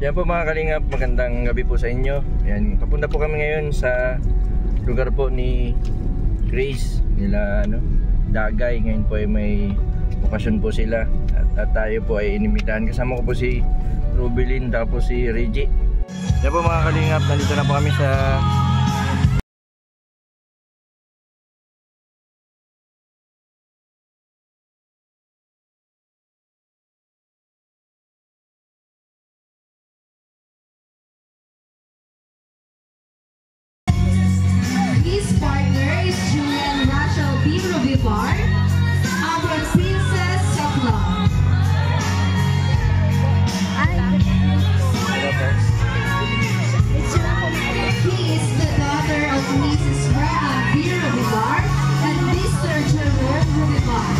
Yan po mga kalingap, magandang gabi po sa inyo. Yan, papunta po kami ngayon sa lugar po ni Grace nila Dagay. Ngayon po ay may okasyon po sila at tayo po ay inimbitahan. Kasama ko po si Rubilin tapos si Reggie. Yan po mga kalingap, nandito na po kami sa his partner is Julian Rachel B. Rubivar, our princess of love. He is the daughter of Mrs. Rhea B. Rubivar and Mr. Jerome Rubivar.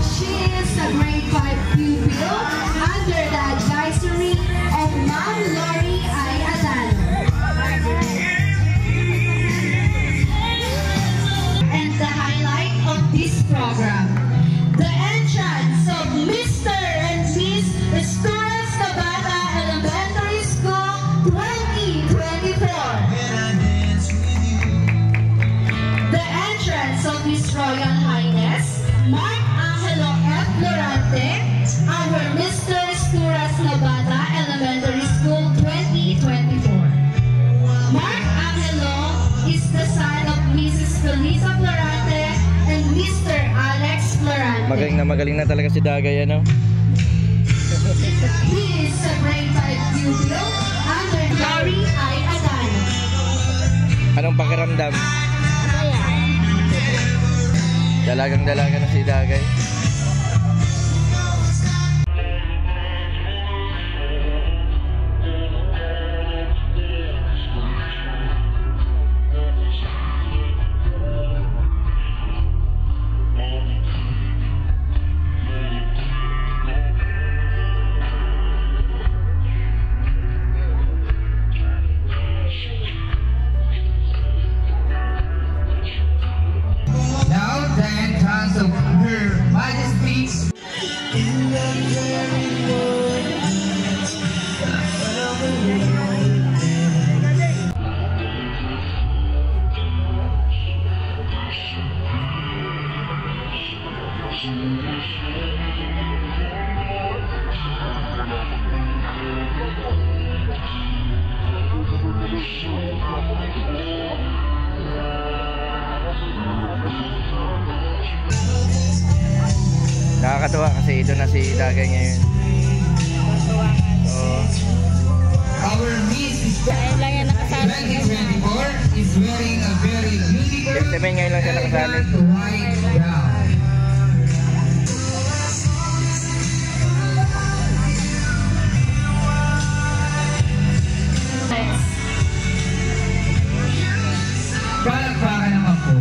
She is a grade 5 pupil under the advisory of Ma'am Lori I. Adano. And the highlight of this program, the entrance of Mr. and Miss Esturas Cabata Elementary School 2024. The entrance of His Royal Highness Mark Angelo F. Lorante, our Mr. Esturas Cabata Elementary School 2024. Mark Angelo is the son of Mrs. Felisa Florante and Mr. Alex Florante. magaling na talaga si Dagay, He is a grade 5 pupil under Lori I. Adano. Anong pakiramdam? Dalagang-dalaga na si Dagay. Nakakatuwa kasi ito na si Dagay ngayon. Our Miss 2024 is wearing a very unique Ngayon lang siya nakasali. white gown. Palakpakan naman po.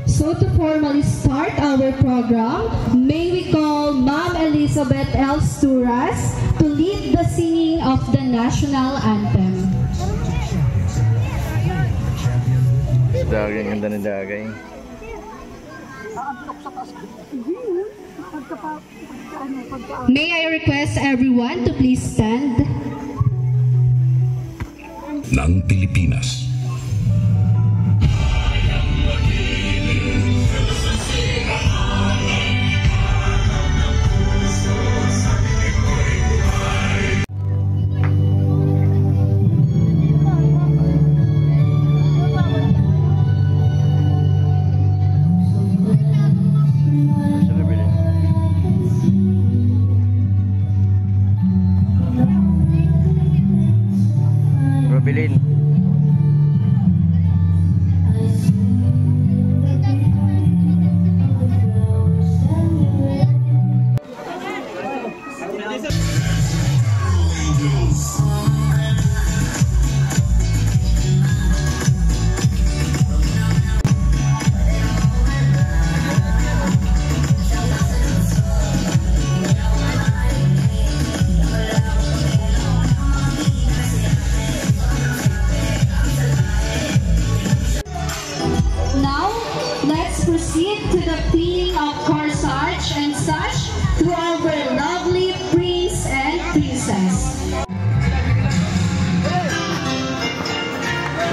So to formally start our program, may we call Ma'am Elizabeth L. Sturas to lead the singing of the national anthem. Dagay, ganda ni Dagay. May I request everyone to please stand? Ng Pilipinas. Rubilin.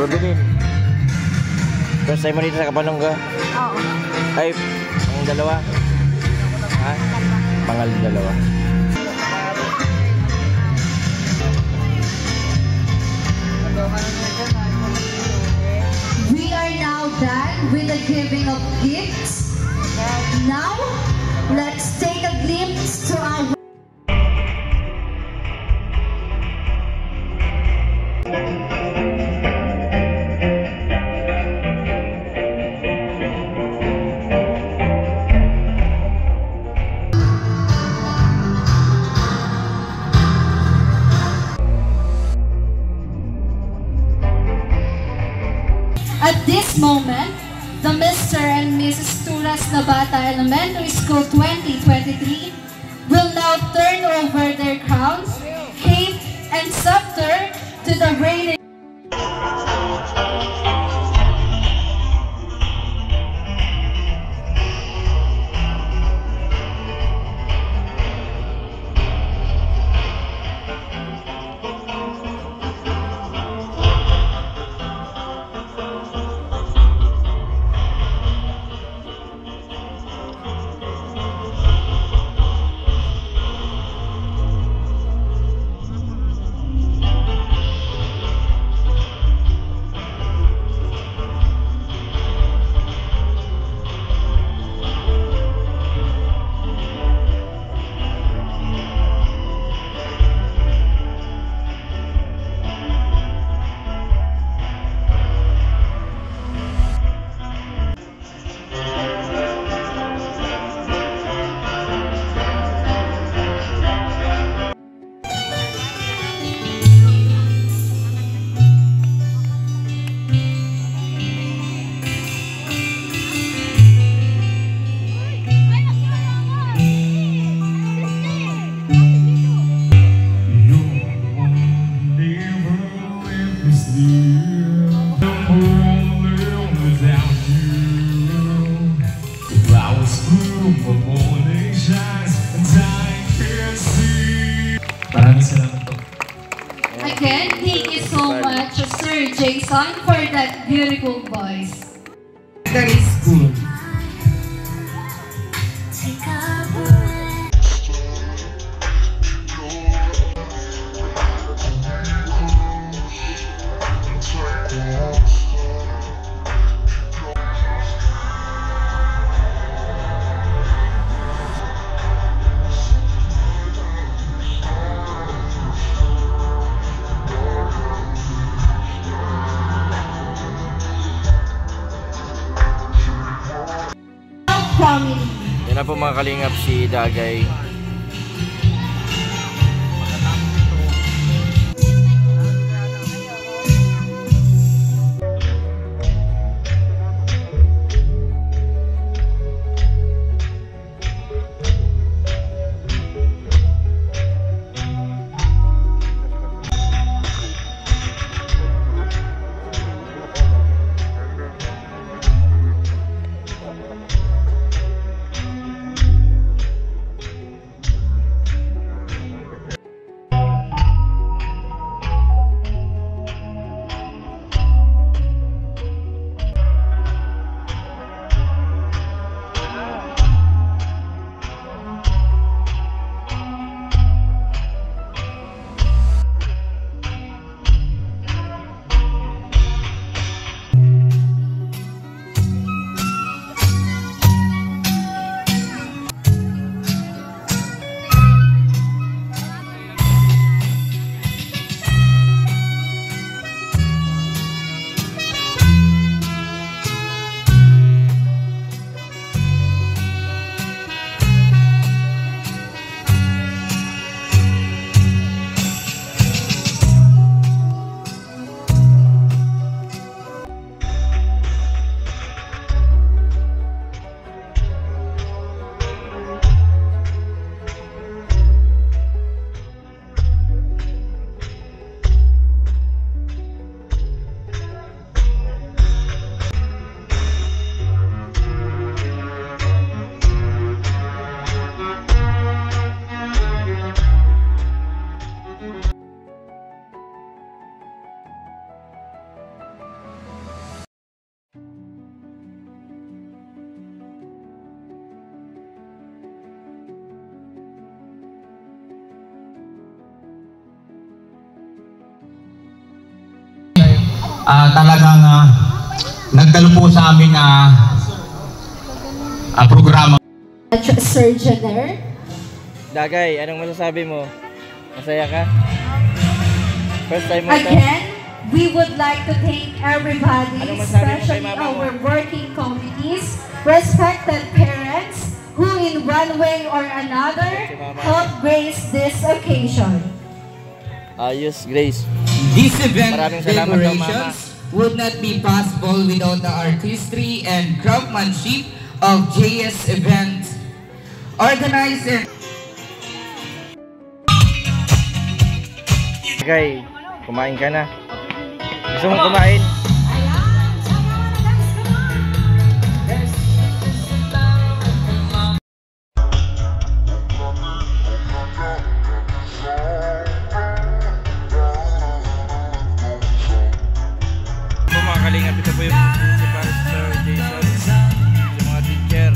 Rubilin. First time mo dito sa Kapalongga? Oo. Ay, ang dalawa? Ha? Dalawa. We are now done with the giving of gifts. Now, let's take a glimpse to our At this moment, the Mr. and Mrs. Turas Nabata Elementary School 2023 will now turn over their crowns, cape, and scepter to the reigning Again, thank you so much, Sir Jason, for that beautiful voice. That is good. Family. Yan na po mga kalingap, si Dagay. talagang nagdalo po sa amin na programa. Sir Jenner. Dagay, anong masasabi mo? Masaya ka? First time mo ito? Again, we would like to thank everybody, Anong masasabi mo kay especially mama mo? our working committees, respected parents, who in one way or another Si mama. helped grace this occasion. Ayos, Grace. This event Maraming salamat daw, decorations would not be possible without the artistry and craftsmanship of JS Event organized. Dagay, kumain ka na. Gusto mo kumain? Mga kalingap, ito po yung principal Sir Jason sa mga teacher.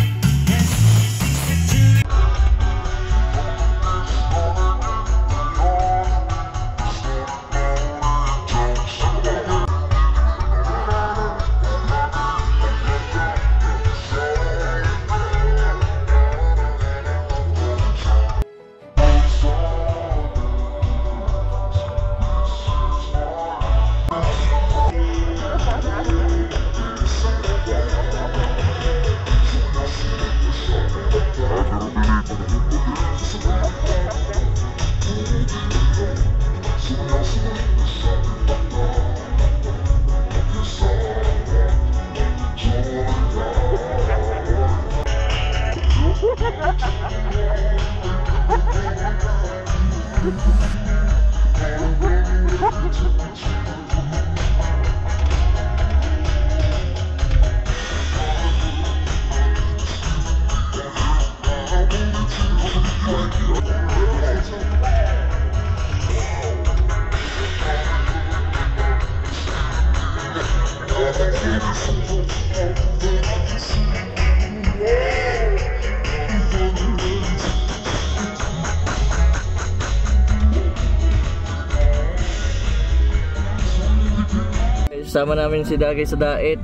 Sama namin si Dagay sa Daet.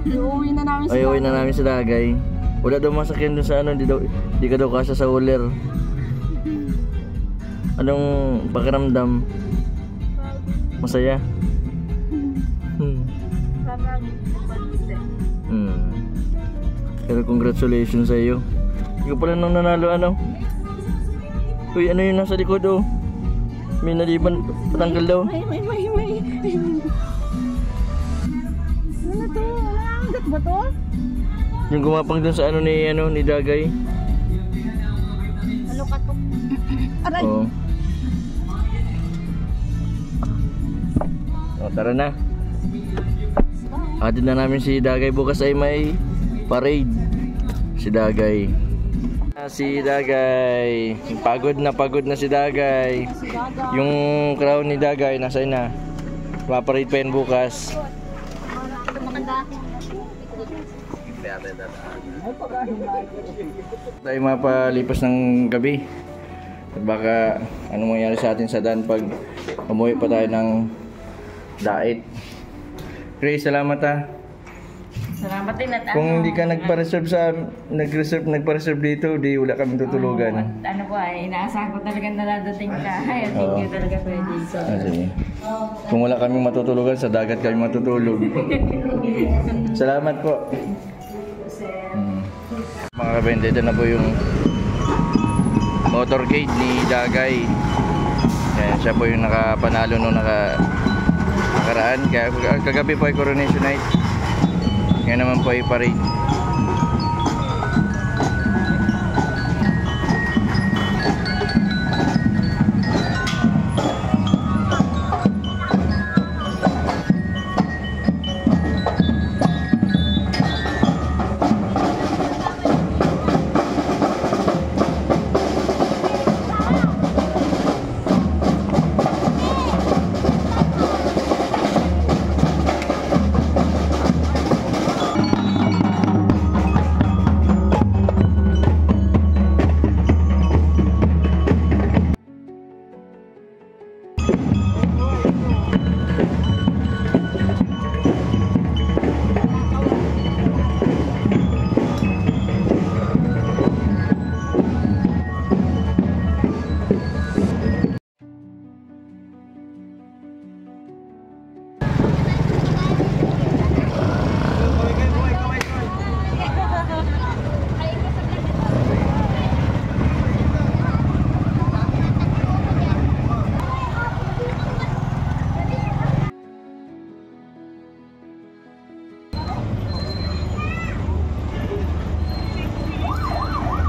Uuwi na namin Ay, uwi na namin si Dagay. Wala daw masakyan dun sa ano, di ka daw kasya sa uler. Anong pakiramdam? Masaya? Pero congratulations sa iyo. Ikaw pala nang nanalo ano? Uy, ano yun nasa likod oh? May naliban, patanggal daw. May. Ano to? Nakakagat ba to? Yung gumapang dun sa ano ni Dagay. Ano ka to? Aray! Oo. O, tara na. Atid na namin si Dagay. Bukas ay may parade. Si Dagay. Si Dagay. Pagod na si Dagay. Yung crown ni Dagay nasa na. Maparade pa yan bukas. Tayo mapalipas ng gabi. At baka anong mangyari sa atin sa daan pag umuwi pa tayo ng Daet. Grace, salamat ha. Salamat din at Kung hindi ka nagpa-reserve nagpa-reserve dito, di wala kami tutulugan. ano po ay inaasahan ko talaga na dadating ka. Ay, thank you talaga Kuya Jason. Sige. Kung wala kaming matutulugan, sa dagat kami matutulog. Salamat po. Mga kabente, ito na po yung motorcade ni Dagay. Yan, siya po yung nakapanalo nung nakaraan. Kagabi po ay coronation night. Ngayon naman po ay parade.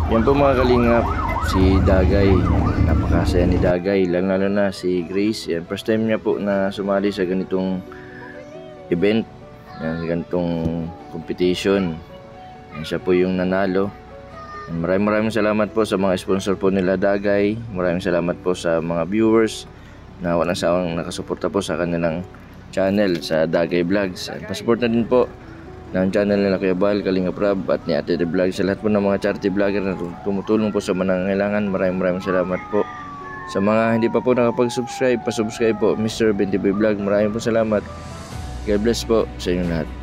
Yan po mga kalingap, si Dagay. Napakasaya ni Dagay, lalo na si Grace. Yan, first time niya po na sumali sa ganitong event, yan, ganitong competition. Yan, siya po yung nanalo. Yan, maraming salamat po sa mga sponsor po nila Dagay. Maraming salamat po sa mga viewers na walang sawang nakasuporta po sa kanilang channel sa Dagay Vlogs. Pasupport na din po ng channel nila Kuya Bal, Kalingap Rab at ni Ate The Vlog, sa lahat po ng mga charity vlogger na tumutulong po sa manangailangan. Maraming salamat po. Sa mga hindi pa po nakapag-subscribe, pa-subscribe po Mr. 20 Vlog. Maraming po salamat. God bless po sa inyo lahat.